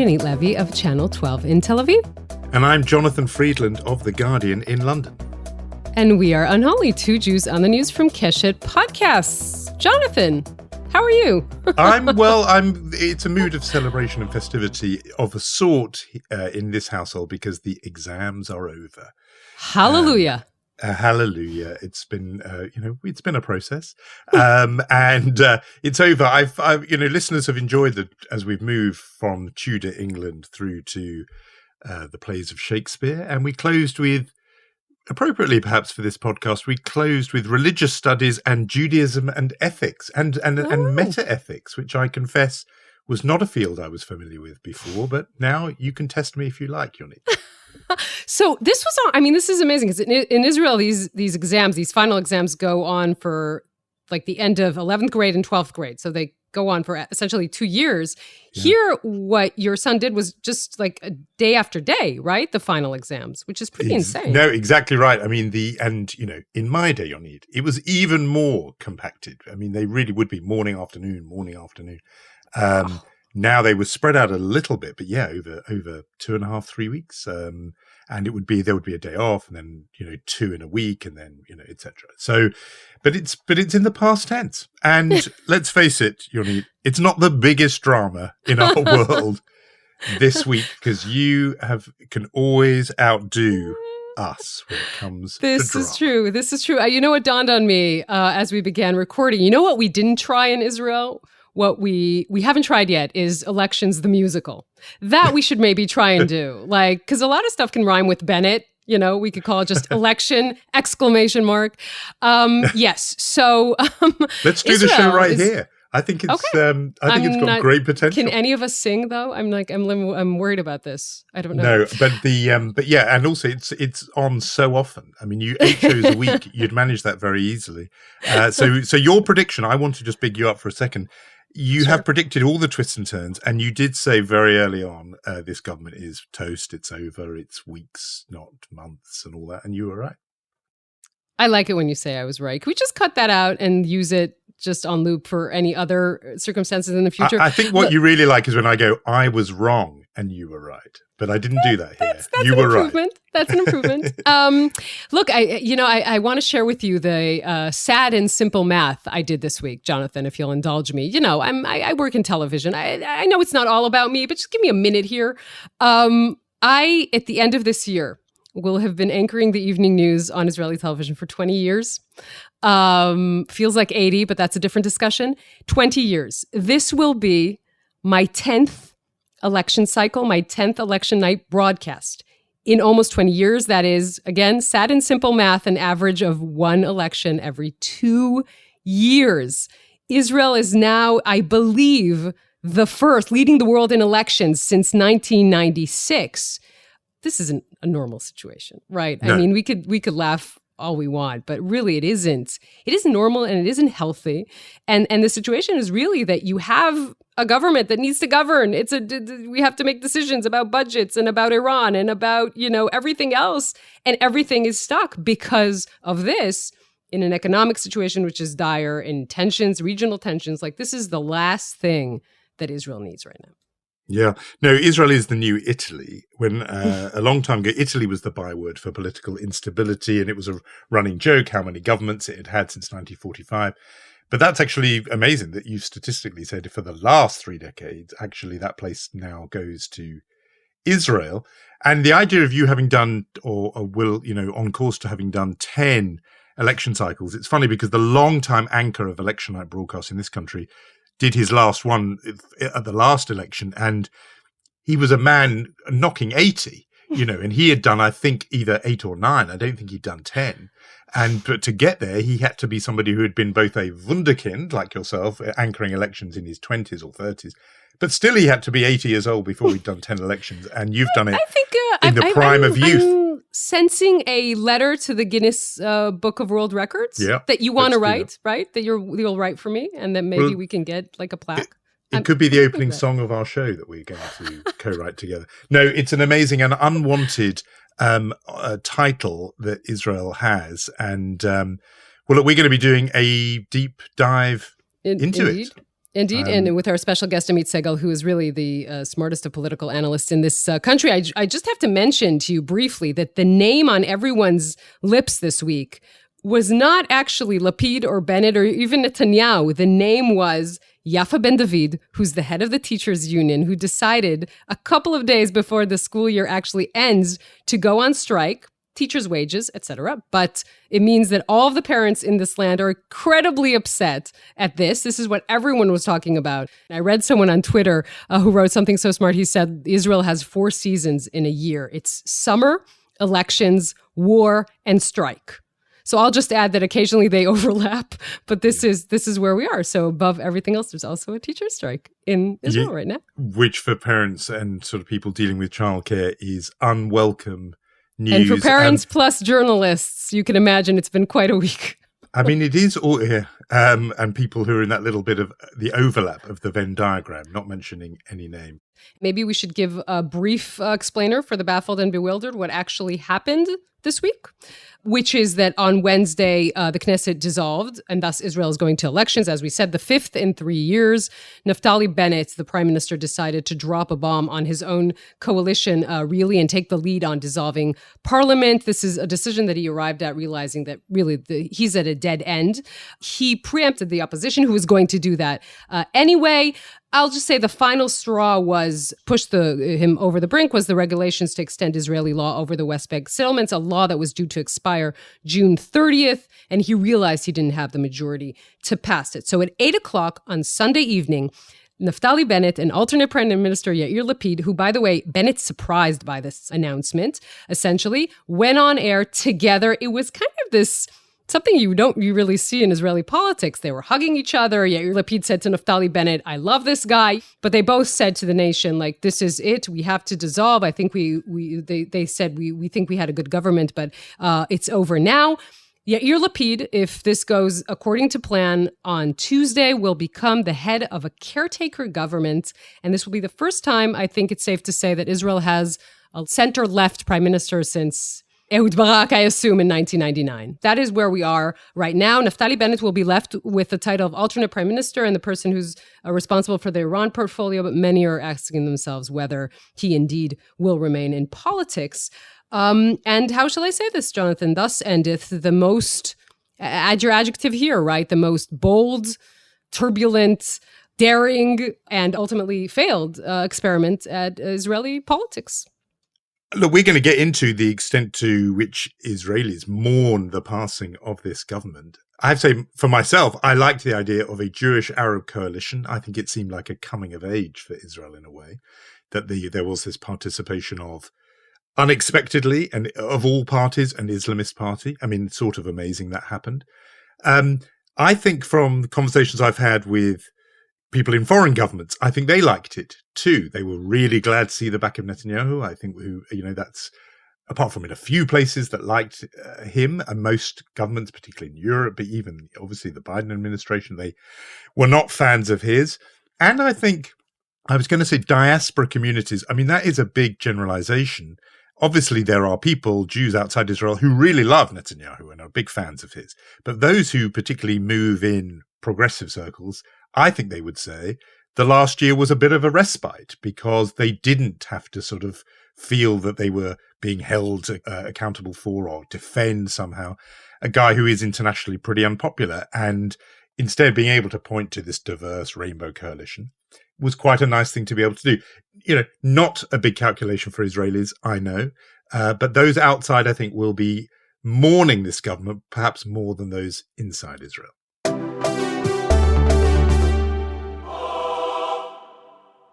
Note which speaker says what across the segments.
Speaker 1: Yonit Levy of Channel 12 in Tel Aviv.
Speaker 2: And I'm Jonathan Friedland of The Guardian in London.
Speaker 1: And we are Unholy, two Jews on the news from Keshet Podcasts. Jonathan, how are you?
Speaker 2: It's a mood of celebration and festivity of a sort in this household because the exams are over.
Speaker 1: Hallelujah.
Speaker 2: Hallelujah. It's been, it's been a process. And it's over. I've listeners have enjoyed as we've moved from Tudor England through to the plays of Shakespeare. And we closed with, appropriately perhaps for this podcast, we closed with religious studies and Judaism and ethics and meta-ethics, which I confess was not a field I was familiar with before. But now you can test me if you like, Yonit.
Speaker 1: So this is amazing because in Israel, these exams, these final exams go on for like the end of 11th grade and 12th grade. So they go on for essentially 2 years. Yeah. Here, what your son did was just like a day after day, right? The final exams, which is pretty insane.
Speaker 2: No, exactly right. I mean, in my day, Yonit, it was even more compacted. I mean, they really would be morning, afternoon. Now they were spread out a little bit, but yeah, over 2.5, 3 weeks. And there would be a day off and then, 2 in a week and then, etc. So, but it's in the past tense. And let's face it, Yonit, it's not the biggest drama in our world this week because you can always outdo us when it comes to drama.
Speaker 1: This is true. You know what dawned on me as we began recording? You know what we didn't try in Israel? What we haven't tried yet is Elections the Musical. That we should maybe try and do. Because a lot of stuff can rhyme with Bennett. We could call it just election, ! Yes. So
Speaker 2: let's do
Speaker 1: Israel
Speaker 2: the show right here. I think it's okay. It's got great potential.
Speaker 1: Can any of us sing though? I'm worried about this. I don't know.
Speaker 2: No, but yeah, and also it's on so often. I mean, you 8 shows a week, you'd manage that very easily. So your prediction, I want to just big you up for a second. You have predicted all the twists and turns, and you did say very early on, this government is toast, it's over, it's weeks, not months, and all that, and you were right.
Speaker 1: I like it when you say I was right. Can we just cut that out and use it just on loop for any other circumstances in the future?
Speaker 2: I think what you really like is when I go, I was wrong, and you were right. But I didn't do that here. You were right.
Speaker 1: That's an improvement. Look, I want to share with you the sad and simple math I did this week, Jonathan, if you'll indulge me. I work in television. I know it's not all about me, but just give me a minute here. I, at the end of this year, will have been anchoring the evening news on Israeli television for 20 years. Feels like 80, but that's a different discussion. 20 years. This will be my 10th election cycle, my 10th election night broadcast. In almost 20 years, that is, again, sad and simple math, an average of one election every 2 years. Israel is now, I believe, the first leading the world in elections since 1996. This isn't a normal situation, right? No. I mean, we could laugh all we want, but really it isn't. It isn't normal and it isn't healthy. And the situation is really that you have a government that needs to govern. We have to make decisions about budgets and about Iran and about, everything else. And everything is stuck because of this in an economic situation which is dire, in tensions, regional tensions. Like, this is the last thing that Israel needs right now.
Speaker 2: Yeah. No, Israel is the new Italy. When a long time ago, Italy was the byword for political instability, and it was a running joke how many governments it had had since 1945. But that's actually amazing that you've statistically said for the last 3 decades, actually that place now goes to Israel. And the idea of you having done, or on course to having done 10 election cycles, it's funny because the long-time anchor of election night broadcast in this country did his last one at the last election, and he was a man knocking 80, and he had done, I think, either 8 or 9. I don't think he'd done 10. But to get there, he had to be somebody who had been both a wunderkind, like yourself, anchoring elections in his 20s or 30s, but still he had to be 80 years old before he'd done 10 elections, and you've done it in the prime of youth.
Speaker 1: I'm sensing a letter to the Guinness Book of World Records that you want to write, right? That you'll write for me, and then maybe we can get like a plaque.
Speaker 2: It could be the opening song of our show that we're going to co-write together. No, it's an amazing and unwanted title that Israel has. And, we're going to be doing a deep dive into it.
Speaker 1: Indeed, and with our special guest, Amit Segal, who is really the smartest of political analysts in this country. I just have to mention to you briefly that the name on everyone's lips this week was not actually Lapid or Bennet or even Netanyahu. The name was Yafa Ben David, who's the head of the teachers union, who decided a couple of days before the school year actually ends to go on strike, teachers' wages, etc. But it means that all of the parents in this land are incredibly upset at this. This is what everyone was talking about. I read someone on Twitter who wrote something so smart. He said, Israel has 4 seasons in a year. It's summer, elections, war, and strike. So I'll just add that occasionally they overlap, but this is where we are. So above everything else, there's also a teacher strike in Israel right now.
Speaker 2: Which for parents and sort of people dealing with childcare is unwelcome news.
Speaker 1: And for parents plus journalists, you can imagine it's been quite a week.
Speaker 2: I mean, it is all here. And people who are in that little bit of the overlap of the Venn diagram, not mentioning any name.
Speaker 1: Maybe we should give a brief explainer for the baffled and bewildered what actually happened this week, which is that on Wednesday, the Knesset dissolved, and thus Israel is going to elections. As we said, the 5th in 3 years. Naftali Bennett, the prime minister, decided to drop a bomb on his own coalition, really, and take the lead on dissolving parliament. This is a decision that he arrived at, realizing that really he's at a dead end. He preempted the opposition, who was going to do that anyway. I'll just say the final straw was pushed him over the brink was the regulations to extend Israeli law over the West Bank settlements, a law that was due to expire June 30th, and he realized he didn't have the majority to pass it. So at 8 o'clock on Sunday evening, Naftali Bennett and alternate Prime Minister Yair Lapid, who, by the way, Bennett's surprised by this announcement, essentially went on air together. It was kind of this something you really see in Israeli politics. They were hugging each other. Yair Lapid said to Naftali Bennett, I love this guy. But they both said to the nation, like, this is it. We have to dissolve. I think they said we think we had a good government, but it's over now. Yair Lapid, if this goes according to plan, on Tuesday will become the head of a caretaker government. And this will be the first time, I think it's safe to say, that Israel has a center-left prime minister since Ehud Barak, I assume, in 1999. That is where we are right now. Naftali Bennett will be left with the title of alternate prime minister and the person who's responsible for the Iran portfolio, but many are asking themselves whether he indeed will remain in politics. And how shall I say this, Jonathan? Thus endeth the most, add your adjective here, right? The most bold, turbulent, daring, and ultimately failed experiment at Israeli politics.
Speaker 2: Look, we're going to get into the extent to which Israelis mourn the passing of this government. I have to say, for myself, I liked the idea of a Jewish-Arab coalition. I think it seemed like a coming of age for Israel in a way, that there was this participation of, unexpectedly, and of all parties, an Islamist party. I mean, sort of amazing that happened. I think from the conversations I've had with people in foreign governments, I think they liked it too. They were really glad to see the back of Netanyahu. I think that's apart from in a few places that liked him, and most governments, particularly in Europe, but even obviously the Biden administration, they were not fans of his. And I think I was going to say diaspora communities. I mean, that is a big generalization. Obviously, there are people, Jews outside Israel, who really love Netanyahu and are big fans of his. But those who particularly move in progressive circles, I think they would say the last year was a bit of a respite because they didn't have to sort of feel that they were being held accountable for or defend somehow a guy who is internationally pretty unpopular. And instead being able to point to this diverse rainbow coalition was quite a nice thing to be able to do. Not a big calculation for Israelis, I know, but those outside, I think, will be mourning this government perhaps more than those inside Israel.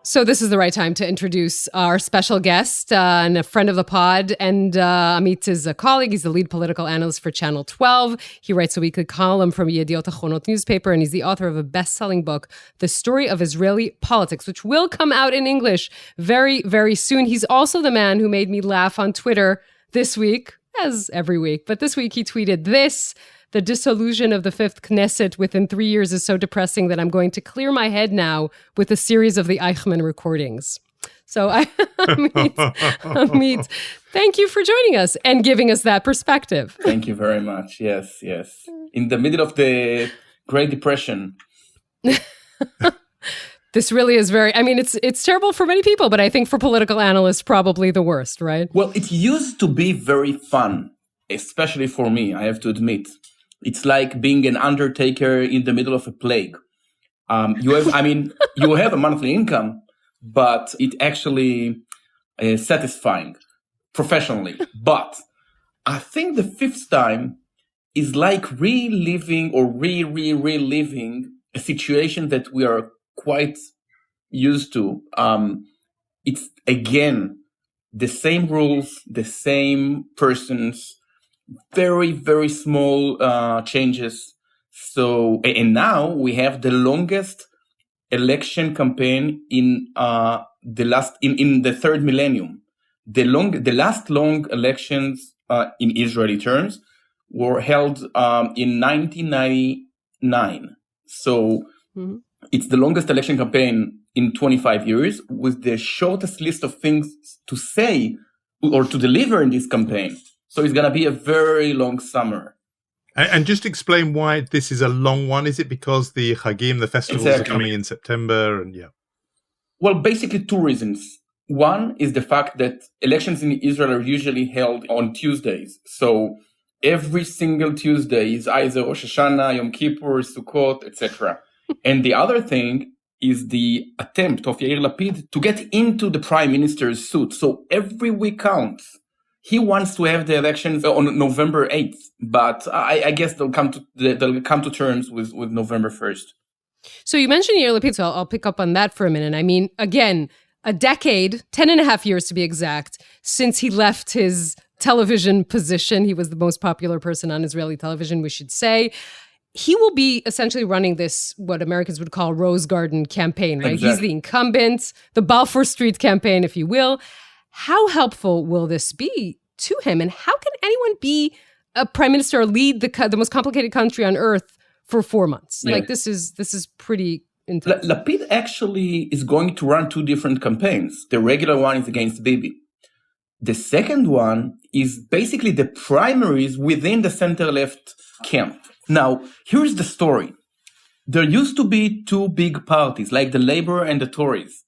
Speaker 1: So this is the right time to introduce our special guest and a friend of the pod. And Amit is a colleague. He's the lead political analyst for Channel 12. He writes a weekly column from Yediot Achronot newspaper, and he's the author of a best-selling book, The Story of Israeli Politics, which will come out in English very, very soon. He's also the man who made me laugh on Twitter this week, as every week. But this week he tweeted this: the dissolution of the 5th Knesset within 3 years is so depressing that I'm going to clear my head now with a series of the Eichmann recordings. So, Amit, thank you for joining us and giving us that perspective.
Speaker 3: Thank you very much. Yes. In the middle of the Great Depression.
Speaker 1: This really is it's terrible for many people, but I think for political analysts, probably the worst, right?
Speaker 3: Well, it used to be very fun, especially for me, I have to admit. It's like being an undertaker in the middle of a plague. You have a monthly income, but it actually is satisfying professionally. But I think the fifth time is like reliving a situation that we are quite used to. It's again the same rules, the same persons, very, very small changes. So, and now we have the longest election campaign in the third millennium. The last long elections in Israeli terms were held in 1999. So it's the longest election campaign in 25 years with the shortest list of things to say or to deliver in this campaign. So it's going to be a very long summer.
Speaker 2: And just explain why this is a long one. Is it because the Chagim, the festivals, are coming in September?
Speaker 3: Well, basically two reasons. One is the fact that elections in Israel are usually held on Tuesdays. So every single Tuesday is either Rosh Hashanah, Yom Kippur, Sukkot, etc. And the other thing is the attempt of Yair Lapid to get into the prime minister's suit. So every week counts. He wants to have the elections on November 8th, but I guess they'll come to terms with November 1st.
Speaker 1: So you mentioned Yair Lapid, so I'll pick up on that for a minute. I mean, again, a decade, 10 and a half years to be exact, since he left his television position. He was the most popular person on Israeli television, we should say. He will be essentially running this, what Americans would call Rose Garden campaign, right?
Speaker 3: Exactly.
Speaker 1: He's the incumbent, the Balfour Street campaign, if you will. How helpful will this be to him? And how can anyone be a prime minister or lead the most complicated country on earth for 4 months?
Speaker 3: Yeah.
Speaker 1: Like, this is pretty intense.
Speaker 3: Lapid actually is going to run two different campaigns. The regular one is against Bibi. The second one is basically the primaries within the center-left camp. Now, here's the story. There used to be two big parties, like the Labour and the Tories.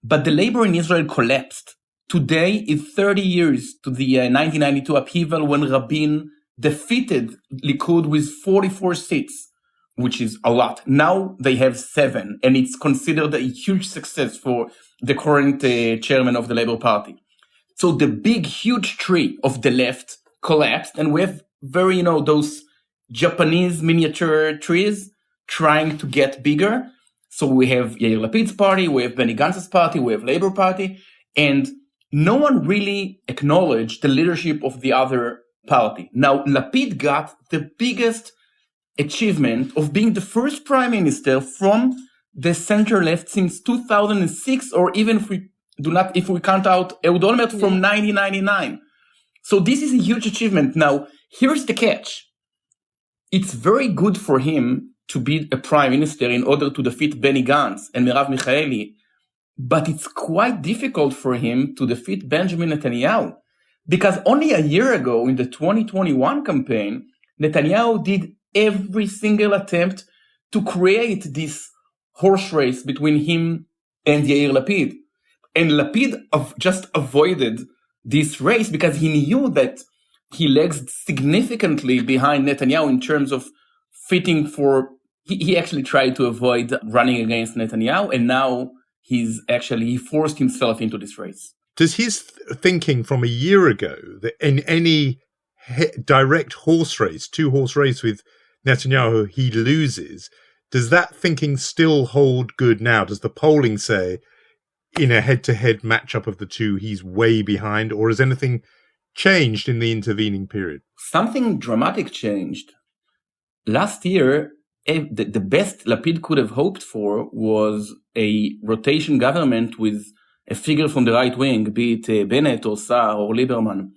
Speaker 3: But the Labour in Israel collapsed. Today is 30 years to the 1992 upheaval when Rabin defeated Likud with 44 seats, which is a lot. Now they have 7, and it's considered a huge success for the current chairman of the Labour Party. So the big, huge tree of the left collapsed, and we have those Japanese miniature trees trying to get bigger. So we have Yair Lapid's party, we have Benny Gantz's party, we have Labour Party, and no one really acknowledged the leadership of the other party. Now, Lapid got the biggest achievement of being the first prime minister from the center-left since 2006, or even if we count out Ehud Olmert from 1999. So this is a huge achievement. Now, here's the catch. It's very good for him to be a prime minister in order to defeat Benny Gantz and Merav Michaeli, but it's quite difficult for him to defeat Benjamin Netanyahu, because only a year ago in the 2021 campaign, Netanyahu did every single attempt to create this horse race between him and Yair Lapid. And Lapid just avoided this race because he knew that he lags significantly behind Netanyahu in terms of fitting for... He actually tried to avoid running against Netanyahu, and now he forced himself into this race.
Speaker 2: Does his thinking from a year ago that in any direct horse race, 2-horse race with Netanyahu, he loses, does that thinking still hold good now? Does the polling say in a head-to-head matchup of the two, he's way behind, or has anything changed in the intervening period?
Speaker 3: Something dramatic changed. Last year, the best Lapid could have hoped for was a rotation government with a figure from the right wing, be it Bennett or Saar or Lieberman.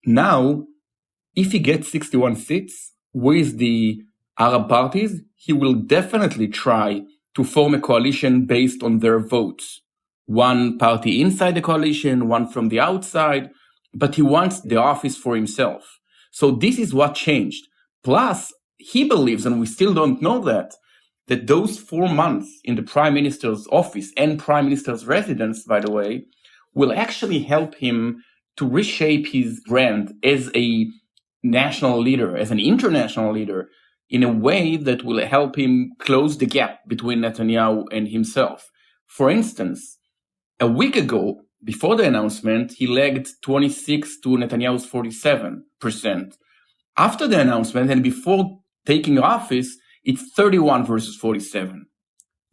Speaker 3: Now, if he gets 61 seats with the Arab parties, he will definitely try to form a coalition based on their votes. One party inside the coalition, one from the outside, but he wants the office for himself. So this is what changed. Plus, he believes, and we still don't know that that those 4 months in the prime minister's office and prime minister's residence, by the way, will actually help him to reshape his brand as a national leader, as an international leader, in a way that will help him close the gap between Netanyahu and himself. For instance, a week ago, before the announcement, he lagged 26 to Netanyahu's 47%. After the announcement and before taking office, it's 31 versus 47.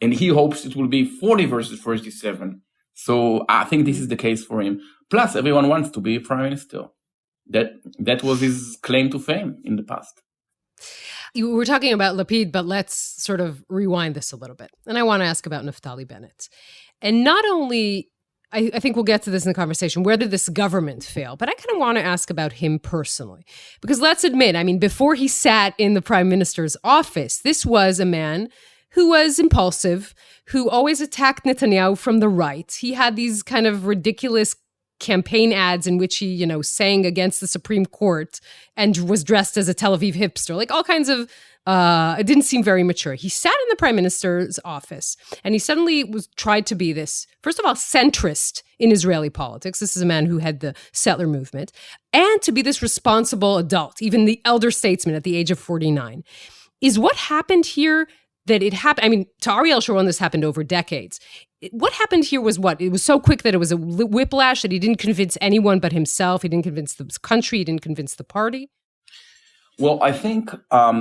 Speaker 3: And he hopes it will be 40 versus 47. So I think this is the case for him. Plus, everyone wants to be prime minister. That was his claim to fame in the past.
Speaker 1: You were talking about Lapid, but let's sort of rewind this a little bit. And I want to ask about Naftali Bennett. And not only, I think we'll get to this in the conversation, where did this government fail? But I kind of want to ask about him personally. Because let's admit, I mean, before he sat in the prime minister's office, this was a man who was impulsive, who always attacked Netanyahu from the right. He had these kind of ridiculous campaign ads in which he, sang against the Supreme Court and was dressed as a Tel Aviv hipster, like all kinds of, it didn't seem very mature. He sat in the prime minister's office and he suddenly tried to be this, first of all, centrist in Israeli politics. This is a man who had the settler movement, and to be this responsible adult, even the elder statesman at the age of 49. Is what happened here that it happened? I mean, to Ariel Sharon, this happened over decades. What happened here was what? It was so quick that it was a whiplash that he didn't convince anyone but himself. He didn't convince the country. He didn't convince the party.
Speaker 3: Well, I think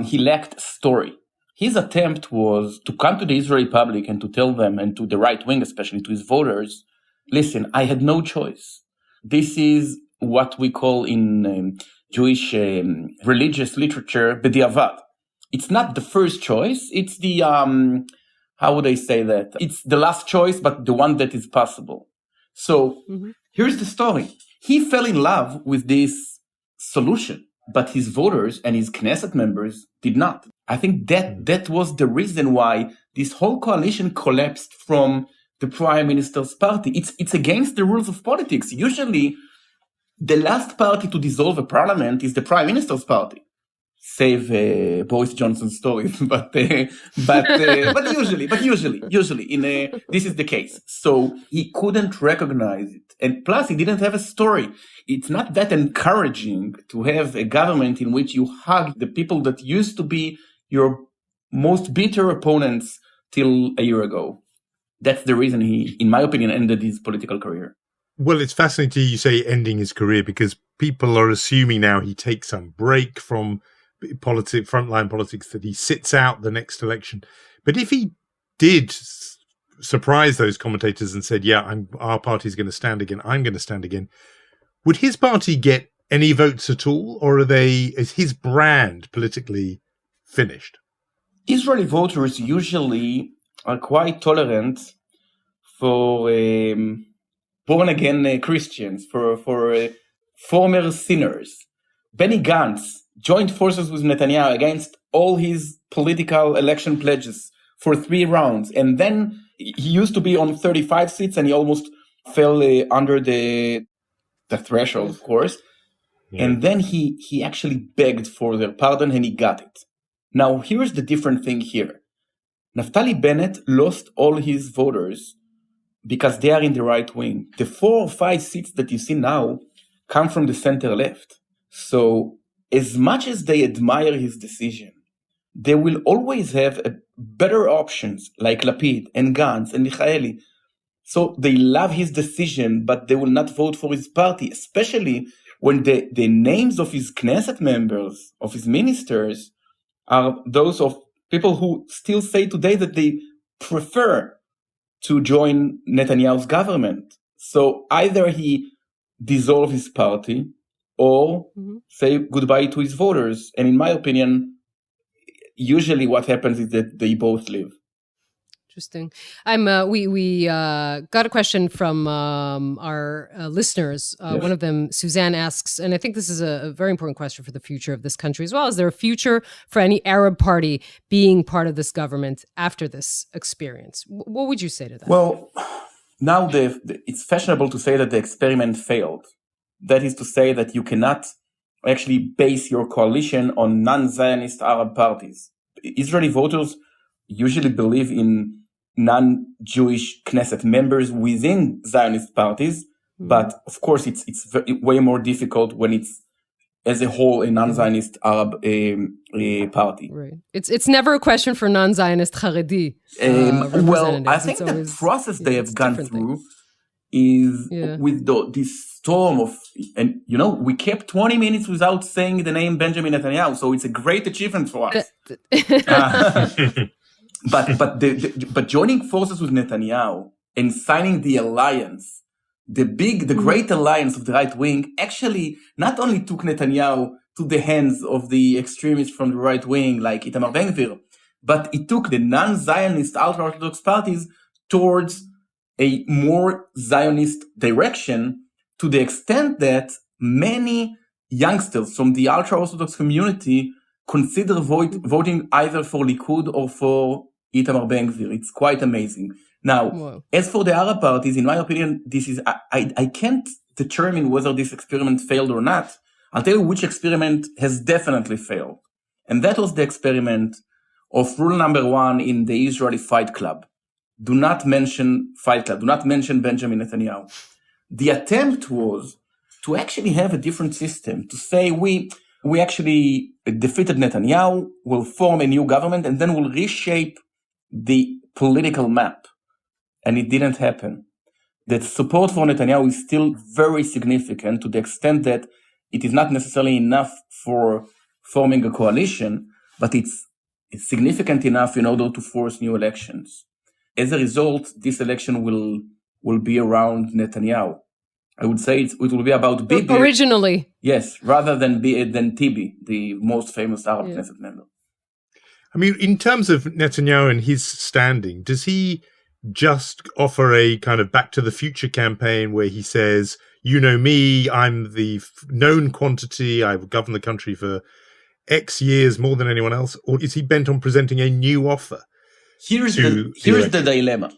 Speaker 3: he lacked story. His attempt was to come to the Israeli public and to tell them, and to the right wing, especially to his voters, listen, I had no choice. This is what we call in Jewish religious literature, b'diavad. It's not the first choice. It's the, how would I say that? It's the last choice, but the one that is possible. So Here's the story. He fell in love with this solution, but his voters and his Knesset members did not. I think that was the reason why this whole coalition collapsed from the prime minister's party. It's against the rules of politics. Usually, the last party to dissolve a parliament is the prime minister's party. Save Boris Johnson's stories, but usually, this is the case. So he couldn't recognize it, and plus he didn't have a story. It's not that encouraging to have a government in which you hug the people that used to be your most bitter opponents till a year ago. That's the reason he, in my opinion, ended his political career.
Speaker 2: Well, it's fascinating to hear you say ending his career, because people are assuming now he takes some break from frontline politics, that he sits out the next election. But if he did surprise those commentators and said, our party's going to stand again, I'm going to stand again, would his party get any votes at all? Or is his brand politically finished?
Speaker 3: Israeli voters usually are quite tolerant for born-again Christians, for former sinners. Benny Gantz joined forces with Netanyahu against all his political election pledges for 3 rounds. And then he used to be on 35 seats and he almost fell under the threshold, of course. Yeah. And then he actually begged for their pardon and he got it. Now, here's the different thing here. Naftali Bennett lost all his voters because they are in the right wing. The 4 or 5 seats that you see now come from the center left. So as much as they admire his decision, they will always have better options like Lapid and Gantz and Michaeli. So they love his decision, but they will not vote for his party, especially when the names of his Knesset members, of his ministers, are those of people who still say today that they prefer to join Netanyahu's government. So either he dissolve his party or say goodbye to his voters. And in my opinion, usually what happens is that they both leave.
Speaker 1: Interesting. We got a question from our listeners. Yes. One of them, Suzanne, asks, and I think this is a very important question for the future of this country as well. Is there a future for any Arab party being part of this government after this experience? What would you say to that?
Speaker 3: Well, now it's fashionable to say that the experiment failed. That is to say that you cannot actually base your coalition on non-Zionist Arab parties. Israeli voters usually believe in non-Jewish Knesset members within Zionist parties. But of course, it's way more difficult when it's as a whole a non-Zionist Arab party.
Speaker 1: Right. It's never a question for non-Zionist Haredi
Speaker 3: well, I think the process they have gone through is with this storm of, and we kept 20 minutes without saying the name Benjamin Netanyahu, so it's a great achievement for us. But joining forces with Netanyahu and signing the alliance, the great alliance of the right wing, actually not only took Netanyahu to the hands of the extremists from the right wing like Itamar Ben-Gvir, but it took the non-Zionist ultra-Orthodox parties towards a more Zionist direction, to the extent that many youngsters from the ultra-Orthodox community consider voting either for Likud or for Itamar Ben-Gvir. It's quite amazing. Now, as for the Arab parties, in my opinion, this is I can't determine whether this experiment failed or not. I'll tell you which experiment has definitely failed. And that was the experiment of rule number 1 in the Israeli Fight Club. Do not mention Fight Club. Do not mention Benjamin Netanyahu. The attempt was to actually have a different system, to say we actually defeated Netanyahu, we'll form a new government, and then we'll reshape the political map. And it didn't happen. The support for Netanyahu is still very significant, to the extent that it is not necessarily enough for forming a coalition, but it's significant enough in order to force new elections. As a result, this election will be around Netanyahu. I would say it will be about Bibi.
Speaker 1: Originally.
Speaker 3: Yes, rather than Tibi, the most famous Arab Knesset member.
Speaker 2: I mean, in terms of Netanyahu and his standing, does he just offer a kind of back to the future campaign where he says, you know me, I'm the known quantity, I've governed the country for X years more than anyone else? Or is he bent on presenting a new offer?
Speaker 3: Here's the dilemma.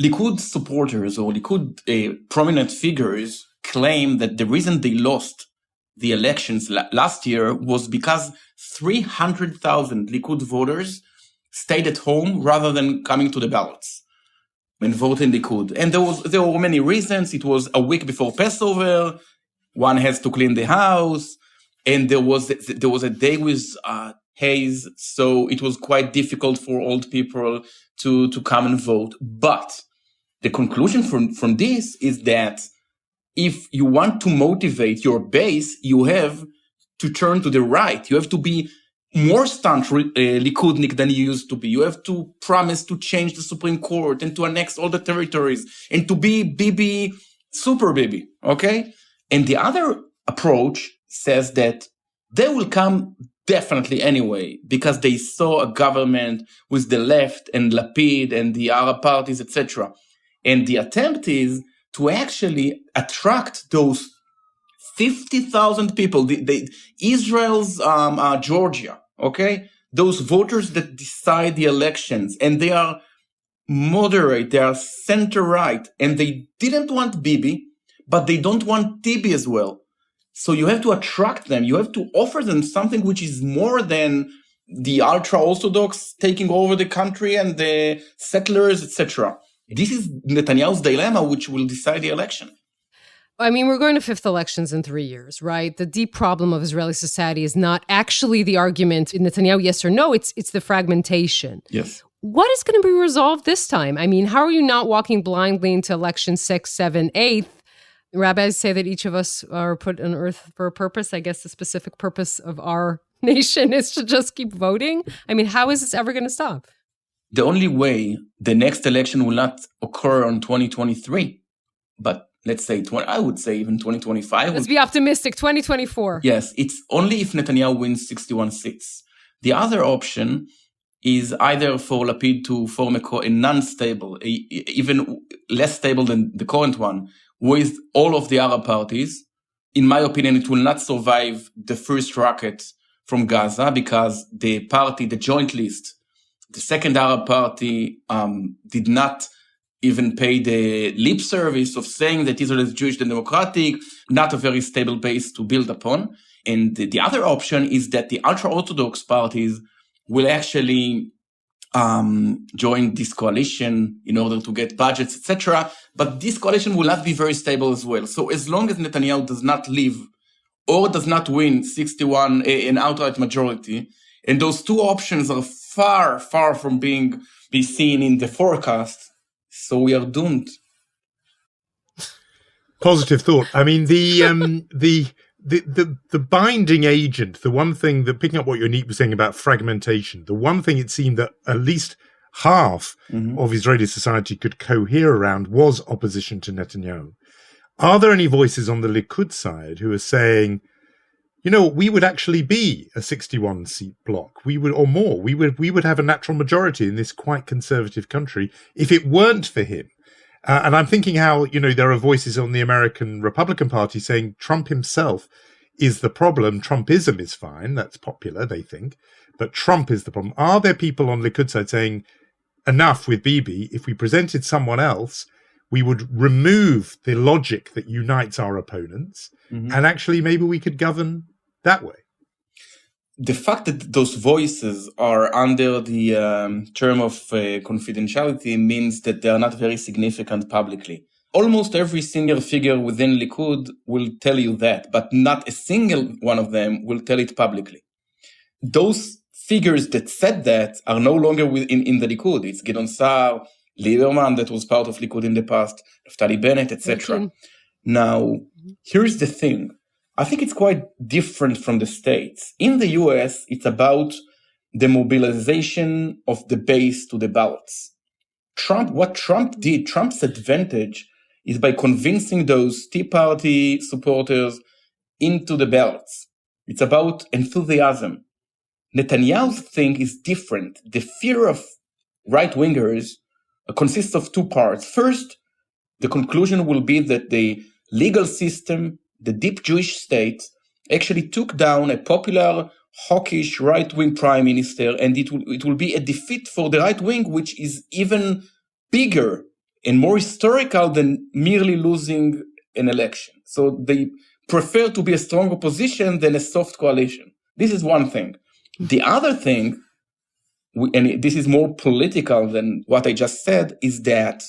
Speaker 3: Likud supporters or Likud prominent figures claim that the reason they lost the elections last year was because 300,000 Likud voters stayed at home rather than coming to the ballots and voting Likud. And there were many reasons. It was a week before Passover. One has to clean the house. And there was a day with haze, so it was quite difficult for old people to come and vote. But the conclusion from this is that if you want to motivate your base, you have to turn to the right. You have to be more staunch Likudnik than you used to be. You have to promise to change the Supreme Court and to annex all the territories and to be Bibi, super Bibi, okay? And the other approach says that they will come definitely anyway, because they saw a government with the left and Lapid and the Arab parties, etc. And the attempt is to actually attract those 50,000 people, Israel's Georgia, okay? Those voters that decide the elections, and they are moderate, they are center-right, and they didn't want Bibi, but they don't want Tibi as well. So you have to attract them. You have to offer them something which is more than the ultra-Orthodox taking over the country and the settlers, etc. This is Netanyahu's dilemma, which will decide the election.
Speaker 1: I mean, we're going to fifth elections in 3 years, right? The deep problem of Israeli society is not actually the argument in Netanyahu, yes or no, it's the fragmentation.
Speaker 3: Yes.
Speaker 1: What is going to be resolved this time? I mean, how are you not walking blindly into election 6, 7, 8? Rabbis say that each of us are put on earth for a purpose. I guess the specific purpose of our nation is to just keep voting. I mean, how is this ever going to stop?
Speaker 3: The only way the next election will not occur on 2023, but let's say, I would say even 2025.
Speaker 1: Let's be optimistic, 2024.
Speaker 3: Yes, it's only if Netanyahu wins 61 seats. The other option is either for Lapid to form a non-stable, even less stable than the current one, with all of the Arab parties. In my opinion, it will not survive the first rocket from Gaza, because the party, the joint list, the second Arab party, did not even pay the lip service of saying that Israel is Jewish and democratic, not a very stable base to build upon. And the other option is that the ultra-Orthodox parties will actually join this coalition in order to get budgets, etc. But this coalition will not be very stable as well. So as long as Netanyahu does not leave or does not win 61, an outright majority, and those two options are far, far from be seen in the forecast, so we are doomed.
Speaker 2: Positive thought. I mean, the binding agent, the one thing that, picking up what Yonit was saying about fragmentation, the one thing it seemed that at least half of Israeli society could cohere around was opposition to Netanyahu. Are there any voices on the Likud side who are saying, you know, we would actually be a 61-seat bloc, we would have a natural majority in this quite conservative country if it weren't for him? And I'm thinking how, you know, there are voices on the American Republican Party saying Trump himself is the problem. Trumpism is fine. That's popular, they think. But Trump is the problem. Are there people on Likud side saying, enough with Bibi, if we presented someone else, we would remove the logic that unites our opponents, and actually maybe we could govern that way?
Speaker 3: The fact that those voices are under the term of confidentiality means that they are not very significant publicly. Almost every single figure within Likud will tell you that, but not a single one of them will tell it publicly. Those figures that said that are no longer in the Likud. It's Gideon Saar, Lieberman, that was part of Likud in the past, Naftali Bennett, etc. Now, here's the thing. I think it's quite different from the States. In the US, it's about the mobilization of the base to the ballots. What Trump did, Trump's advantage is by convincing those Tea Party supporters into the ballots. It's about enthusiasm. Netanyahu's thing is different. The fear of right-wingers consists of two parts. First, the conclusion will be that the legal system, the deep Jewish state, actually took down a popular, hawkish right-wing prime minister, and it will be a defeat for the right wing, which is even bigger and more historical than merely losing an election. So they prefer to be a strong opposition than a soft coalition. This is one thing. The other thing, and this is more political than what I just said, is that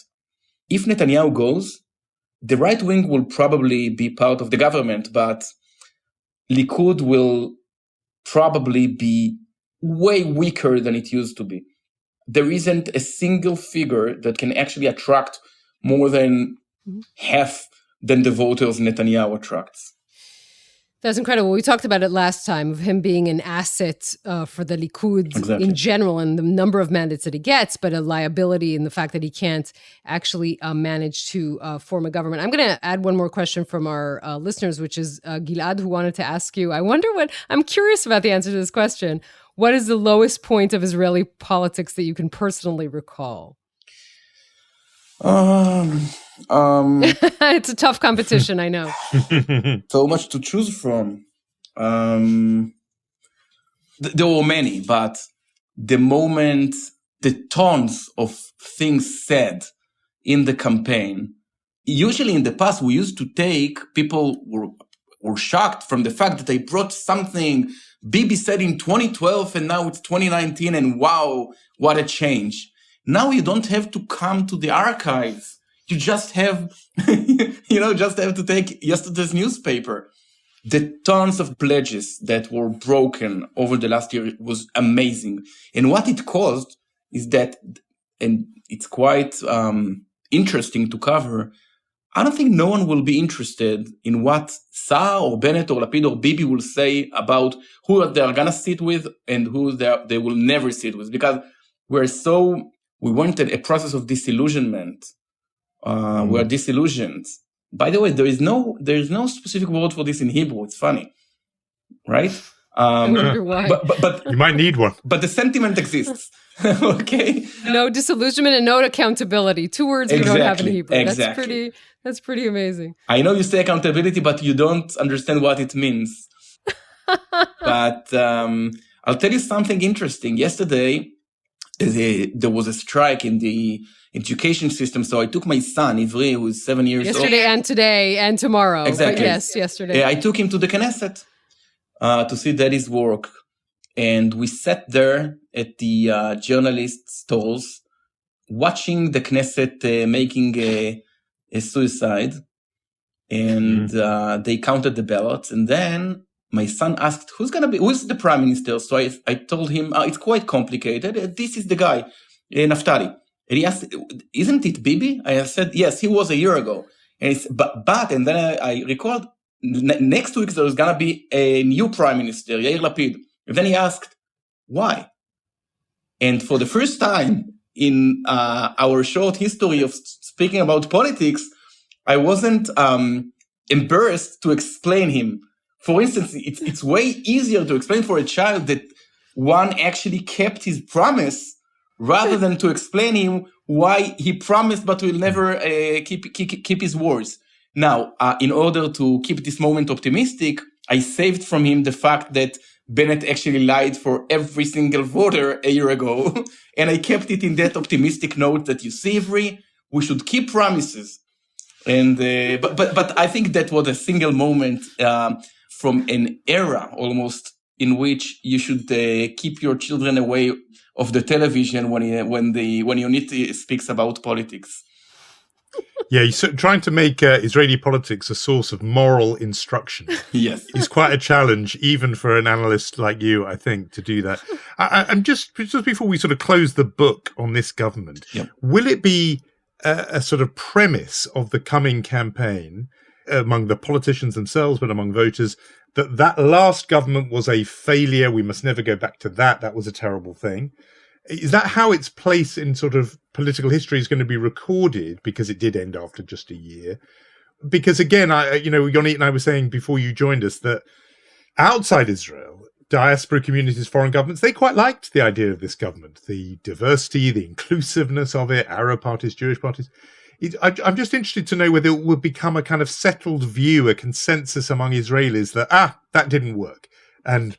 Speaker 3: if Netanyahu goes, the right wing will probably be part of the government, but Likud will probably be way weaker than it used to be. There isn't a single figure that can actually attract more than half than the voters Netanyahu attracts.
Speaker 1: That's incredible. We talked about it last time, of him being an asset for the Likud in general and the number of mandates that he gets, but a liability in the fact that he can't actually manage to form a government. I'm going to add one more question from our listeners, which is Gilad, who wanted to ask you, I'm curious about the answer to this question. What is the lowest point of Israeli politics that you can personally recall? It's a tough competition, I know.
Speaker 3: So much to choose from. There were many, but the moment, the tons of things said in the campaign, usually in the past, we used to take, people were shocked from the fact that they brought something Bibi said in 2012 and now it's 2019 and wow, what a change. Now you don't have to come to the archives. You just have, just have to take yesterday's newspaper. The tons of pledges that were broken over the last year was amazing. And what it caused is that, and it's quite interesting to cover, I don't think no one will be interested in what Saar or Bennett or Lapid or Bibi will say about who they are going to sit with and who they will never sit with. Because we wanted a process of disillusionment. We're disillusioned. By the way, there is no specific word for this in Hebrew. It's funny, right?
Speaker 1: I wonder why.
Speaker 3: But
Speaker 2: you might need one.
Speaker 3: But the sentiment exists. Okay.
Speaker 1: No disillusionment and no accountability. Two words we don't have in Hebrew.
Speaker 3: Exactly.
Speaker 1: That's pretty amazing.
Speaker 3: I know you say accountability, but you don't understand what it means. But I'll tell you something interesting. Yesterday, there was a strike in the education system. So I took my son, Ivri, who is 7 years old.
Speaker 1: Yesterday and today and tomorrow.
Speaker 3: Exactly.
Speaker 1: But yes, yesterday.
Speaker 3: I took him to the Knesset to see Daddy's work. And we sat there at the journalist stalls, watching the Knesset making a suicide. And they counted the ballots. And then my son asked, who's the prime minister? So I told him, it's quite complicated. This is the guy, Naftali. And he asked, isn't it Bibi? I said, yes, he was a year ago. And he said, but, and then I recalled, next week there's going to be a new prime minister, Yair Lapid. And then he asked, why? And for the first time in our short history of speaking about politics, I wasn't embarrassed to explain him. For instance, it's way easier to explain for a child that one actually kept his promise rather than to explain him why he promised but will never keep his words. Now, in order to keep this moment optimistic, I saved from him the fact that Bennett actually lied for every single voter a year ago, and I kept it in that optimistic note that you see, Ivry, we should keep promises. And but I think that was a single moment from an era almost in which you should keep your children away of the television when Yonit speaks about politics.
Speaker 2: Yeah, he's trying to make Israeli politics a source of moral instruction.
Speaker 3: Yes.
Speaker 2: It's quite a challenge, even for an analyst like you, I think, to do that. I'm just before we sort of close the book on this government, will it be a sort of premise of the coming campaign among the politicians themselves, but among voters, that last government was a failure? We must never go back to that. That was a terrible thing. Is that how its place in sort of political history is going to be recorded? Because it did end after just a year. Because again, Yonit and I were saying before you joined us that outside Israel, diaspora communities, foreign governments, they quite liked the idea of this government, the diversity, the inclusiveness of it, Arab parties, Jewish parties. I'm just interested to know whether it will become a kind of settled view, a consensus among Israelis that, that didn't work. And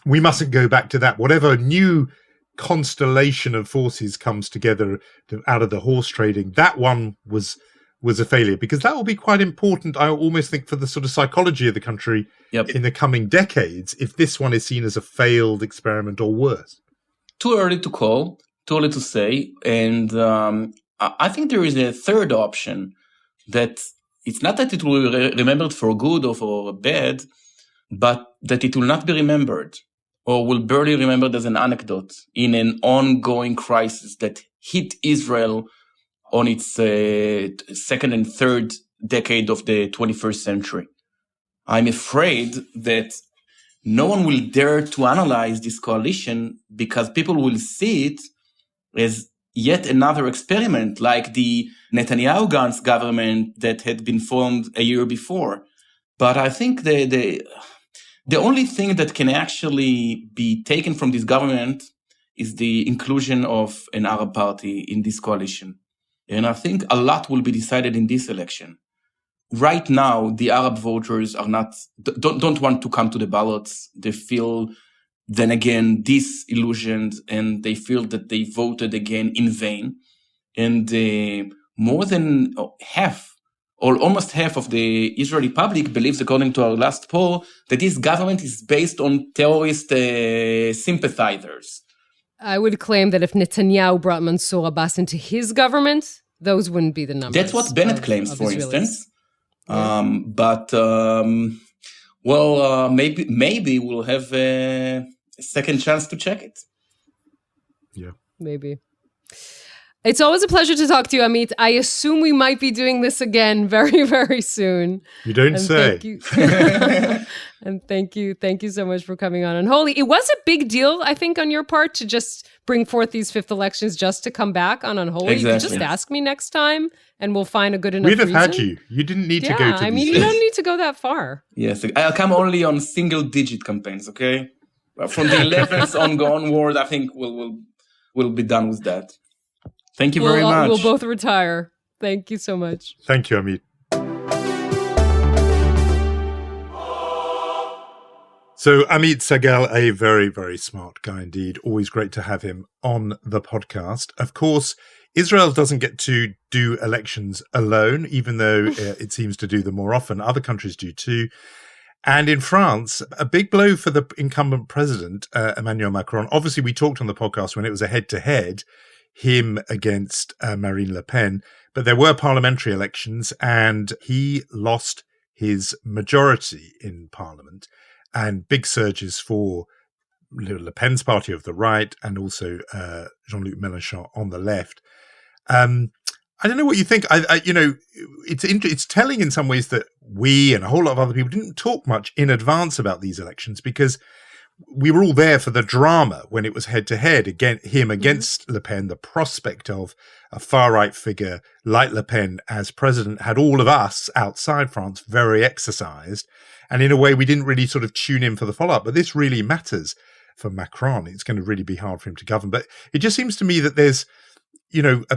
Speaker 2: we mustn't go back to that. Whatever new constellation of forces comes together out of the horse trading, that one was a failure, because that will be quite important, I almost think, for the sort of psychology of the country in the coming decades, if this one is seen as a failed experiment or worse.
Speaker 3: Too early to call, too early to say. And I think there is a third option, that it's not that it will be remembered for good or for bad, but that it will not be remembered, or will barely remembered as an anecdote in an ongoing crisis that hit Israel on its second and third decade of the 21st century. I'm afraid that no one will dare to analyze this coalition because people will see it as yet another experiment, like the Netanyahu-Gantz government that had been formed a year before. But I think the only thing that can actually be taken from this government is the inclusion of an Arab party in this coalition. And I think a lot will be decided in this election. Right now, the Arab voters don't want to come to the ballots. They feel, then again, disillusioned, and they feel that they voted again in vain. And more than half, or almost half of the Israeli public believes, according to our last poll, that this government is based on terrorist sympathizers.
Speaker 1: I would claim that if Netanyahu brought Mansour Abbas into his government, those wouldn't be the numbers.
Speaker 3: That's what Bennett claims, for instance.
Speaker 1: Yeah.
Speaker 3: Maybe we'll have a second chance to check it.
Speaker 2: Yeah.
Speaker 1: Maybe. It's always a pleasure to talk to you, Amit. I assume we might be doing this again very, very soon.
Speaker 2: You don't say.
Speaker 1: Thank you. And thank you so much for coming on Unholy. It was a big deal, I think, on your part to just bring forth these fifth elections just to come back on Unholy.
Speaker 3: Exactly.
Speaker 1: You could just ask me next time and we'll find a good enough
Speaker 2: reason. We'd have had
Speaker 1: reason.
Speaker 2: you. You didn't need to go to
Speaker 1: I mean,
Speaker 2: these
Speaker 1: you don't need to go that far.
Speaker 3: Yes, I'll come only on single-digit campaigns, okay? From the 11th onward, I think we'll be done with that. Thank you very much.
Speaker 1: We'll both retire. Thank you so much.
Speaker 2: Thank you, Amit. So Amit Segal, a very, very smart guy indeed. Always great to have him on the podcast. Of course, Israel doesn't get to do elections alone, even though it seems to do them more often. Other countries do too. And in France, a big blow for the incumbent president, Emmanuel Macron. Obviously, we talked on the podcast when it was a head-to-head, him against Marine Le Pen. But there were parliamentary elections, and he lost his majority in parliament, and big surges for Le Pen's party of the right, and also Jean-Luc Mélenchon on the left. I don't know what you think. It's telling in some ways that we and a whole lot of other people didn't talk much in advance about these elections, because we were all there for the drama when it was head-to-head, him against Le Pen. The prospect of a far-right figure like Le Pen as president had all of us outside France very exercised. And in a way, we didn't really sort of tune in for the follow-up. But this really matters for Macron. It's going to really be hard for him to govern. But it just seems to me that there's,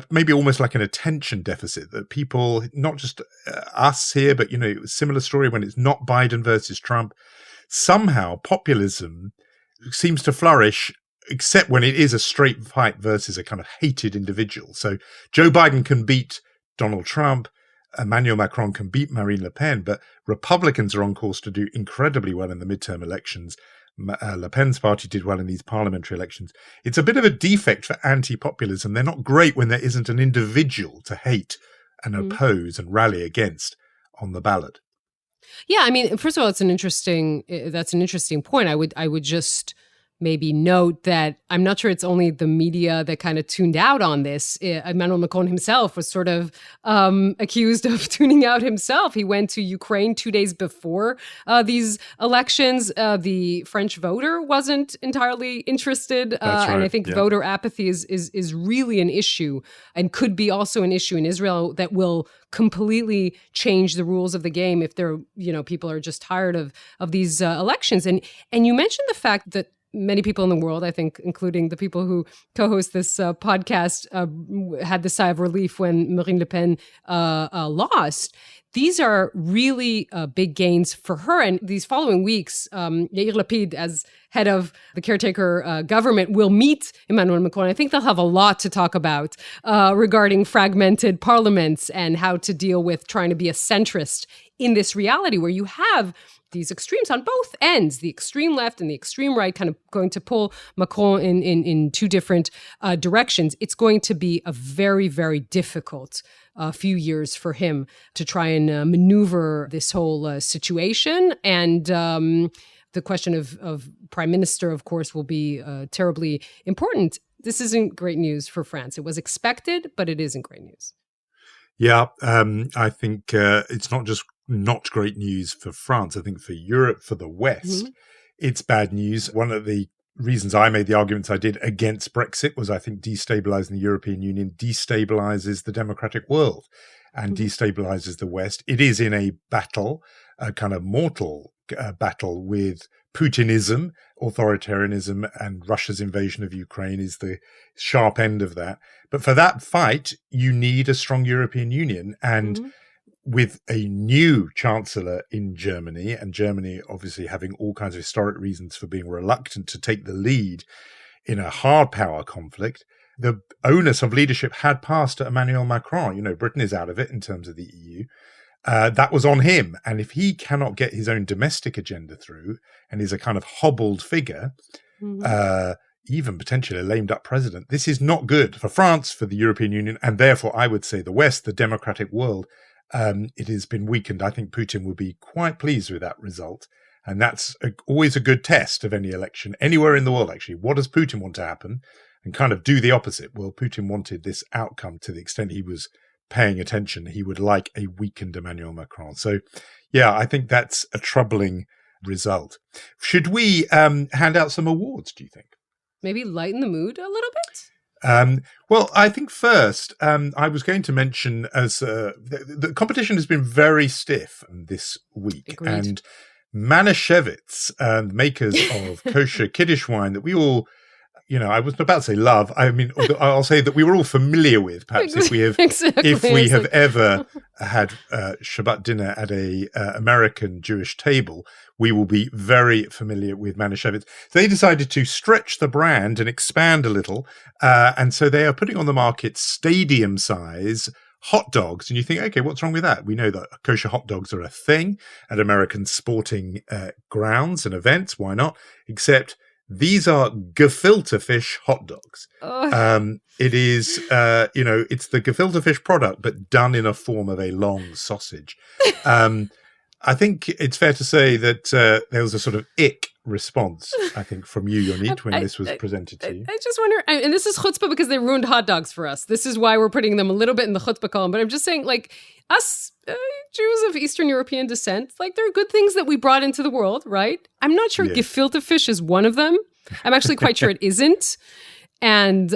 Speaker 2: maybe almost like an attention deficit, that people, not just us here, but, similar story when it's not Biden versus Trump, somehow populism seems to flourish, except when it is a straight fight versus a kind of hated individual. So Joe Biden can beat Donald Trump, Emmanuel Macron can beat Marine Le Pen, but Republicans are on course to do incredibly well in the midterm elections. Le Pen's party did well in these parliamentary elections. It's a bit of a defect for anti-populism. They're not great when there isn't an individual to hate and oppose and rally against on the ballot.
Speaker 1: Yeah, I mean, first of all, that's an interesting point. I would just maybe note that I'm not sure it's only the media that kind of tuned out on this. Emmanuel Macron himself was sort of accused of tuning out himself. He went to Ukraine 2 days before these elections. The French voter wasn't entirely interested. Right. And I think voter apathy is really an issue, and could be also an issue in Israel that will completely change the rules of the game if people are just tired of these elections. And you mentioned the fact that many people in the world, I think, including the people who co-host this podcast, had the sigh of relief when Marine Le Pen lost. These are really big gains for her. And these following weeks, Yonit and Lapid, as head of the caretaker government, will meet Emmanuel Macron. I think they'll have a lot to talk about regarding fragmented parliaments and how to deal with trying to be a centrist in this reality where you have these extremes on both ends, the extreme left and the extreme right, kind of going to pull Macron in two different directions. It's going to be a very, very difficult few years for him to try and maneuver this whole situation. And the question of prime minister, of course, will be terribly important. This isn't great news for France. It was expected, but it isn't great news.
Speaker 2: Yeah, I think it's not just not great news for France. I think for Europe, for the West, it's bad news. One of the reasons I made the arguments I did against Brexit was I think destabilizing the European Union destabilizes the democratic world and destabilizes the West. It is in a battle, a kind of mortal battle with Putinism, authoritarianism, and Russia's invasion of Ukraine is the sharp end of that. But for that fight, you need a strong European Union. And with a new chancellor in Germany, and Germany obviously having all kinds of historic reasons for being reluctant to take the lead in a hard power conflict, the onus of leadership had passed to Emmanuel Macron. Britain is out of it in terms of the EU. That was on him. And if he cannot get his own domestic agenda through and is a kind of hobbled figure, even potentially a lamed up president, this is not good for France, for the European Union, and therefore I would say the West, the democratic world. It has been weakened. I think Putin will be quite pleased with that result. And that's always a good test of any election, anywhere in the world, actually. What does Putin want to happen? And kind of do the opposite. Well, Putin wanted this outcome to the extent he was paying attention. He would like a weakened Emmanuel Macron. So, yeah, I think that's a troubling result. Should we hand out some awards, do you think?
Speaker 1: Maybe lighten the mood a little bit?
Speaker 2: Well, I think first, I was going to mention as the competition has been very stiff this week.
Speaker 1: Agreed.
Speaker 2: And Manischewitz, makers of kosher Kiddush wine that we all, I was about to say love. I mean, I'll say that we were all familiar with, perhaps if we have, ever had Shabbat dinner at a American Jewish table, we will be very familiar with Manischewitz. They decided to stretch the brand and expand a little, and so they are putting on the market stadium size hot dogs, and you think, okay, what's wrong with that? We know that kosher hot dogs are a thing at American sporting grounds and events. Why not? Except these are gefilte fish hot dogs. It is, it's the gefilte fish product, but done in a form of a long sausage. I think it's fair to say that there was a sort of ick response, I think, from you, Yonit, when this was presented to you.
Speaker 1: I just wonder, and this is chutzpah because they ruined hot dogs for us. This is why we're putting them a little bit in the chutzpah column. But I'm just saying, like, us Jews of Eastern European descent, like, there are good things that we brought into the world, right? I'm not sure gefilte fish is one of them. I'm actually quite sure it isn't. And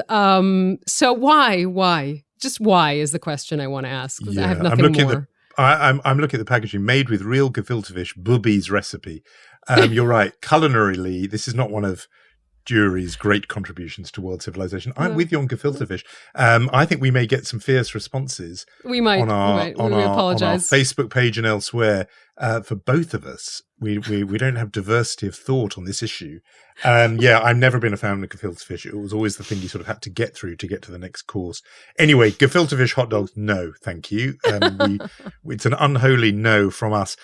Speaker 1: so why? Just why is the question I want to ask. I have nothing more.
Speaker 2: I'm looking at the packaging, made with real gefilte fish, Bubby's recipe. You're right. Culinarily, this is not one of Jewry's great contributions to world civilization. I'm with you on gefilte fish. I think we may get some fierce responses.
Speaker 1: We might.
Speaker 2: On our
Speaker 1: apologize.
Speaker 2: Facebook page and elsewhere for both of us. We don't have diversity of thought on this issue. I've never been a fan of gefilte fish. It was always the thing you sort of had to get through to get to the next course. Anyway, gefilte fish hot dogs, no, thank you. It's an unholy no from us.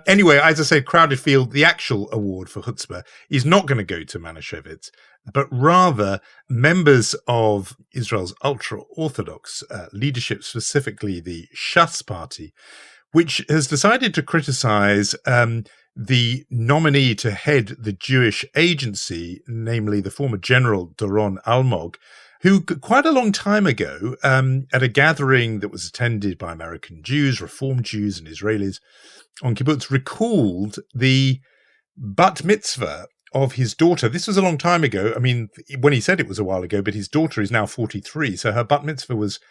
Speaker 2: Anyway, as I said, Crowded Field, the actual award for chutzpah is not going to go to Manischewitz, but rather members of Israel's ultra-Orthodox leadership, specifically the Shas party, which has decided to criticize the nominee to head the Jewish agency, namely the former general Doron Almog, who quite a long time ago, at a gathering that was attended by American Jews, Reform Jews and Israelis on kibbutz, recalled the bat mitzvah of his daughter. This was a long time ago. I mean, when he said it was a while ago, but his daughter is now 43, so her bat mitzvah was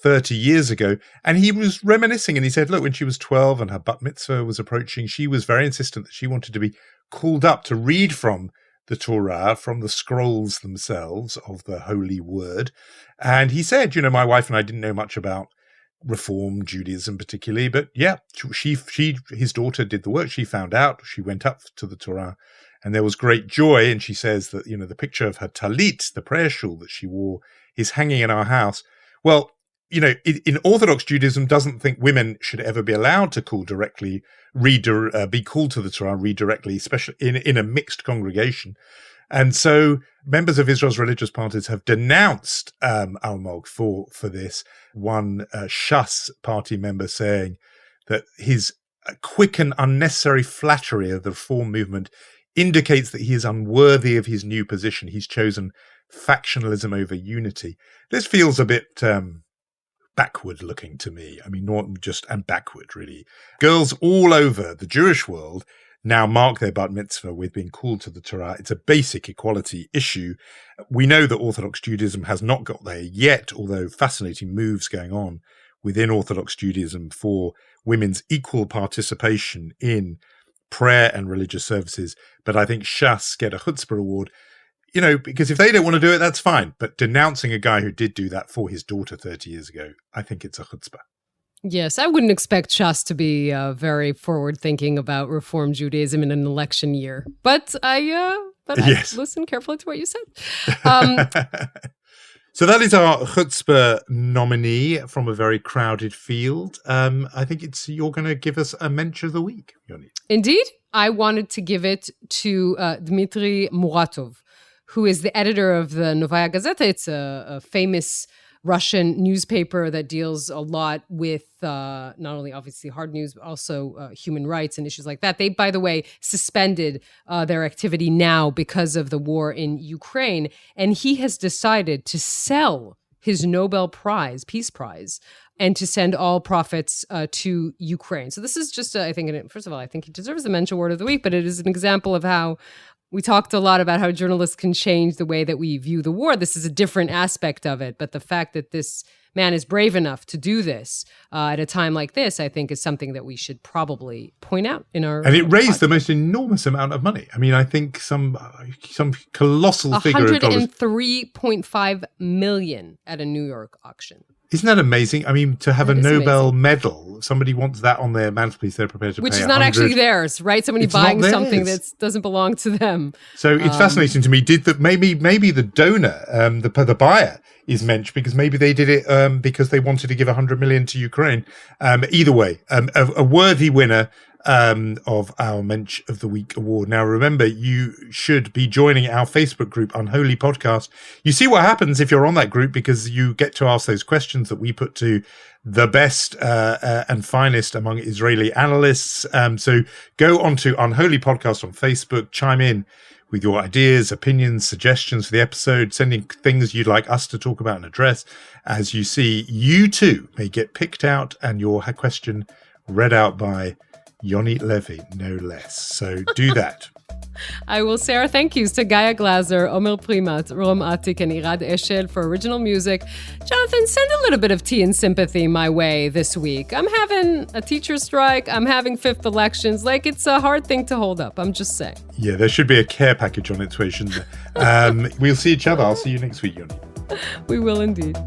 Speaker 2: 30 years ago, and he was reminiscing, and he said, look, when she was 12 and her bat mitzvah was approaching, she was very insistent that she wanted to be called up to read from the Torah, from the scrolls themselves of the holy word. And he said, my wife and I didn't know much about Reform Judaism particularly, but his daughter did the work. She found out, she went up to the Torah, and there was great joy. And she says that, the picture of her talit, the prayer shawl that she wore, is hanging in our house. Well, in Orthodox Judaism doesn't think women should ever be allowed to call directly, be called to the Torah, read directly, especially in a mixed congregation. And so members of Israel's religious parties have denounced Almog for this. One Shas party member saying that his quick and unnecessary flattery of the reform movement indicates that he is unworthy of his new position. He's chosen factionalism over unity. This feels a bit backward looking to me. I mean, not just, and backward really. Girls all over the Jewish world now mark their bat mitzvah with being called to the Torah. It's a basic equality issue. We know that Orthodox Judaism has not got there yet, although fascinating moves going on within Orthodox Judaism for women's equal participation in prayer and religious services. But I think Shas get a chutzpah award, because if they don't want to do it, that's fine. But denouncing a guy who did do that for his daughter 30 years ago, I think it's a chutzpah.
Speaker 1: Yes, I wouldn't expect Shas to be very forward-thinking about Reform Judaism in an election year. But I listened carefully to what you said.
Speaker 2: So that is our chutzpah nominee from a very crowded field. I think you're going to give us a mensch of the week, Yoni.
Speaker 1: Indeed. I wanted to give it to Dmitry Muratov, who is the editor of the Novaya Gazeta. It's a famous Russian newspaper that deals a lot with not only obviously hard news, but also human rights and issues like that. They, by the way, suspended their activity now because of the war in Ukraine. And he has decided to sell his Nobel Prize, Peace Prize, and to send all profits to Ukraine. So this is just, I think, first of all, I think he deserves the Mensch Award of the Week, but it is an example of how we talked a lot about how journalists can change the way that we view the war. This is a different aspect of it. But the fact that this man is brave enough to do this at a time like this, I think is something that we should probably point out in our
Speaker 2: And it raised the most enormous amount of money. I mean, I think some colossal figure of dollars.
Speaker 1: $103.5 million at a New York auction.
Speaker 2: Isn't that amazing? I mean, to have a
Speaker 1: That is
Speaker 2: Nobel
Speaker 1: amazing.
Speaker 2: medal, somebody wants that on their mantelpiece, they're prepared to
Speaker 1: Which
Speaker 2: pay
Speaker 1: is not
Speaker 2: 100.
Speaker 1: actually theirs, right? Somebody
Speaker 2: It's not
Speaker 1: buying something
Speaker 2: theirs.
Speaker 1: that doesn't belong to them.
Speaker 2: So it's fascinating to me. Did that maybe the donor, the buyer is Mensch, because maybe they did it because they wanted to give 100 million to Ukraine. Either way, a worthy winner of our Mensch of the Week award. Now, remember, you should be joining our Facebook group, Unholy Podcast. You see what happens if you're on that group, because you get to ask those questions that we put to the best and finest among Israeli analysts. So go onto Unholy Podcast on Facebook, chime in with your ideas, opinions, suggestions for the episode, sending things you'd like us to talk about and address. As you see, you too may get picked out and your question read out by Yonit Levy, no less. So do that.
Speaker 1: I will say our thank yous to Gaia Glaser, Omer Primat, Rom Atik, and Irad Eshel for original music. Jonathan, send a little bit of tea and sympathy my way this week. I'm having a teacher strike. I'm having fifth elections. Like, it's a hard thing to hold up. I'm just saying.
Speaker 2: Yeah, there should be a care package on its way, shouldn't there? We'll see each other. I'll see you next week, Yoni.
Speaker 1: We will indeed.